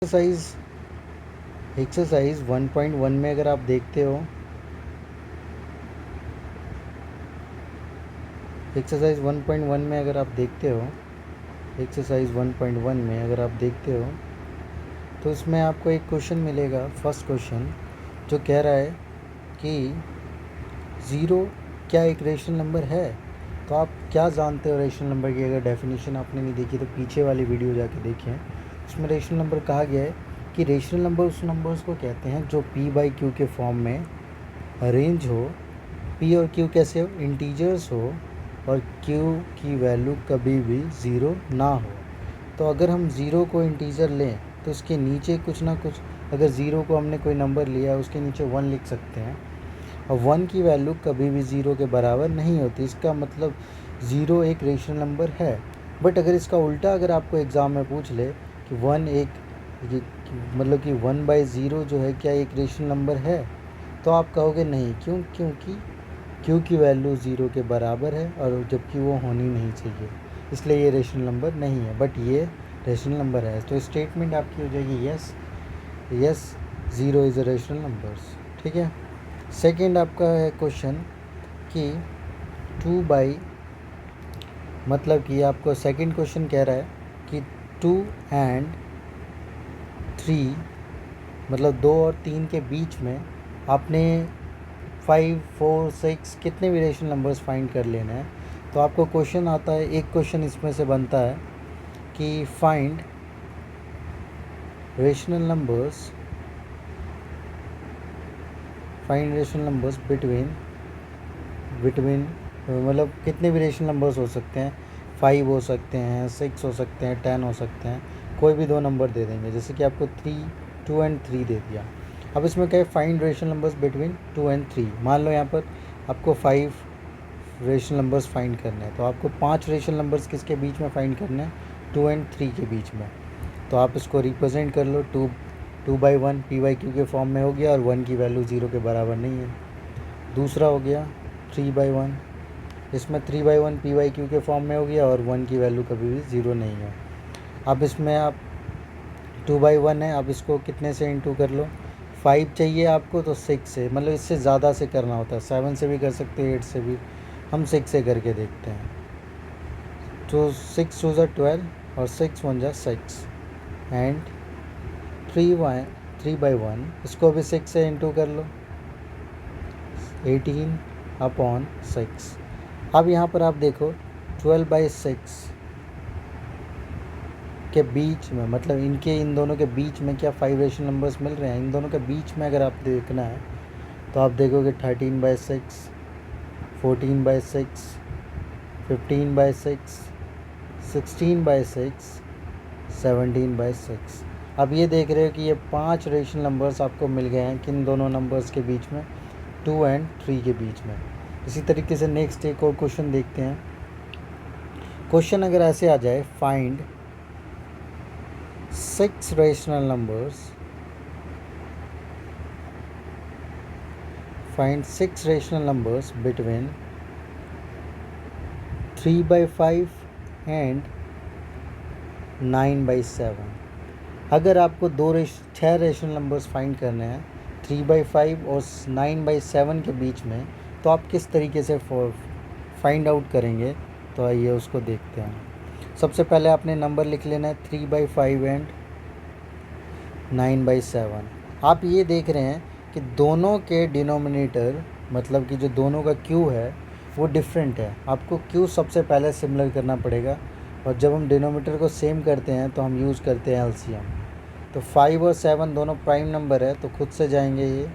Exercise 1.1 में अगर आप देखते हो, एक्सरसाइज 1.1 में अगर आप देखते हो एक्सरसाइज 1.1 में अगर आप देखते हो तो इसमें आपको एक क्वेश्चन मिलेगा, फर्स्ट क्वेश्चन, जो कह रहा है कि ज़ीरो क्या एक रेशनल नंबर है। तो आप क्या जानते हो रेशनल नंबर की? अगर डेफिनेशन आपने नहीं देखी तो पीछे वाली वीडियो जाके देखें। उसमें रेशनल नंबर कहा गया है कि रेशनल नंबर उस नंबर्स को कहते हैं जो p बाई क्यू के फॉर्म में अरेंज हो। p और q कैसे हो? इंटीजर्स हो, और q की वैल्यू कभी भी ज़ीरो ना हो। तो अगर हम ज़ीरो को इंटीजर लें तो उसके नीचे कुछ ना कुछ, अगर ज़ीरो को हमने कोई नंबर लिया उसके नीचे 1 लिख सकते हैं, और 1 की वैल्यू कभी भी ज़ीरो के बराबर नहीं होती। इसका मतलब ज़ीरो एक रेशनल नंबर है। बट अगर इसका उल्टा अगर आपको एग्ज़ाम में पूछ ले कि 1 एक मतलब कि 1/0 जो है क्या एक रेशनल नंबर है, तो आप कहोगे नहीं। क्यों? क्योंकि q की वैल्यू ज़ीरो के बराबर है, और जबकि वो होनी नहीं चाहिए, इसलिए ये रेशनल नंबर नहीं है। बट ये रेशनल नंबर है। तो स्टेटमेंट आपकी हो जाएगी yes zero is a rational numbers. ठीक है। सेकंड आपका है क्वेश्चन कि 2 बाई, मतलब कि आपको सेकंड क्वेश्चन कह रहा है कि 2 एंड 3, मतलब 2 और 3 के बीच में आपने 5, 4, 6 कितने भी रेशनल नंबर्स फाइंड कर लेना है। तो आपको क्वेश्चन आता है, एक क्वेश्चन इसमें से बनता है कि फाइंड रेशनल नंबर्स बिटवीन मतलब कितने भी रेशनल नंबर्स हो सकते हैं। 5 हो सकते हैं, 6 हो सकते हैं, 10 हो सकते हैं, कोई भी दो नंबर दे देंगे। जैसे कि आपको 2 एंड 3 दे दिया। अब इसमें क्या है? Find rational numbers between 2 and 3। मान लो यहाँ पर आपको 5 रेशनल नंबर्स फाइंड करने हैं, तो आपको 5 रेशनल नंबर्स किसके बीच में फाइंड करने हैं? 2 एंड 3 के बीच में। तो आप इसको रिप्रेजेंट कर लो, 2/1 p बाई क्यू के फॉर्म में हो गया, और 1 की वैल्यू ज़ीरो के बराबर नहीं है। दूसरा हो गया 3/1, इसमें 3/1 p बाई क्यू के फॉर्म में हो गया, और 1 की वैल्यू कभी भी ज़ीरो नहीं है। अब इसमें आप 2/1 है, अब इसको कितने से इंटू कर लो? 5 चाहिए आपको तो 6 से, मतलब इससे ज़्यादा से करना होता है। 7 से भी कर सकते हैं, 8 से भी। हम 6 से करके देखते हैं। तो 6 2 12 और 6 1 6 एंड 3/1, इसको भी 6 से इंटू कर लो, 18/6। अब यहाँ पर आप देखो 12/6 के बीच में, मतलब इन दोनों के बीच में क्या 5 रेशनल नंबर्स मिल रहे हैं? इन दोनों के बीच में अगर आप देखना है तो आप देखोगे 13/6, 14/6, 15/6, 16/6, 17/6। अब ये देख रहे हो कि ये 5 रेशनल नंबर्स आपको मिल गए हैं किन दोनों नंबर्स के बीच में? 2 एंड 3 के बीच में। इसी तरीके से नेक्स्ट एक और क्वेश्चन देखते हैं। क्वेश्चन अगर ऐसे आ जाए, find 6 rational numbers between 3/5 and 9/7। अगर आपको 6 रेशनल नंबर्स फाइंड करने हैं 3/5 और 9/7 के बीच में, तो आप किस तरीके से फाइंड आउट करेंगे? तो आइए उसको देखते हैं। सबसे पहले आपने नंबर लिख लेना है 3/5 एंड 9/7। आप ये देख रहे हैं कि दोनों के डिनोमिनेटर, मतलब कि जो दोनों का क्यू है वो डिफरेंट है। आपको क्यू सबसे पहले सिमिलर करना पड़ेगा, और जब हम डिनोमिनेटर को सेम करते हैं तो हम यूज़ करते हैं एलसीएम। तो 5 और 7 दोनों प्राइम नंबर है, तो खुद से जाएंगे ये,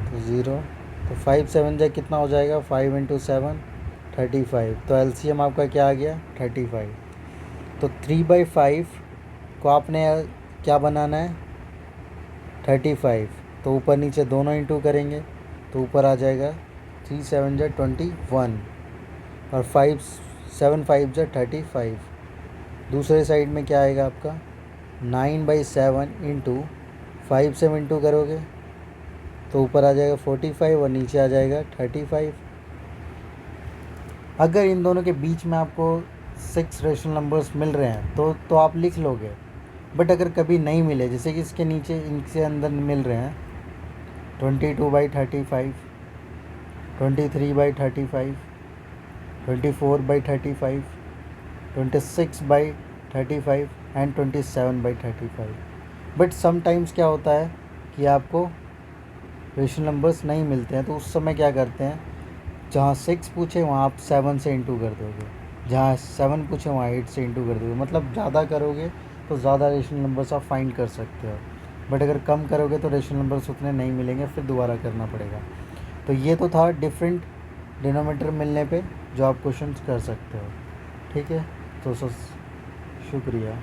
तो 0। तो 5 7 जा कितना हो जाएगा? 5 × 7 35। तो एलसीएम आपका क्या आ गया? 35। तो 3/5 को आपने क्या बनाना है? 35। तो ऊपर नीचे दोनों इंटू करेंगे तो ऊपर आ जाएगा 3 7 जा 21, और 5 7 5 जा 35। दूसरे साइड में क्या आएगा आपका? 9/7 इंटू 5 से इंटू करोगे तो ऊपर आ जाएगा 45, और नीचे आ जाएगा 35। अगर इन दोनों के बीच में आपको 6 रेशनल नंबर्स मिल रहे हैं तो आप लिख लोगे। बट अगर कभी नहीं मिले, जैसे कि इसके नीचे इनसे अंदर मिल रहे हैं 22/35, 23/35, 24/35, 26/35 एंड 27/35। बट समटाइम्स क्या होता है कि आपको रेशनल नंबर्स नहीं मिलते हैं, तो उस समय क्या करते हैं, जहाँ 6 पूछे वहाँ आप 7 से इंटू कर दोगे, जहाँ 7 पूछे वहाँ 8 से इंटू कर दोगे। मतलब ज़्यादा करोगे तो ज़्यादा रेशनल नंबर्स आप फाइंड कर सकते हो, बट अगर कम करोगे तो रेशनल नंबर्स उतने नहीं मिलेंगे, फिर दोबारा करना पड़ेगा। तो ये तो था डिफरेंट डिनोमीटर मिलने पे जो आप क्वेश्चंस कर सकते हो। ठीक है, तो शुक्रिया।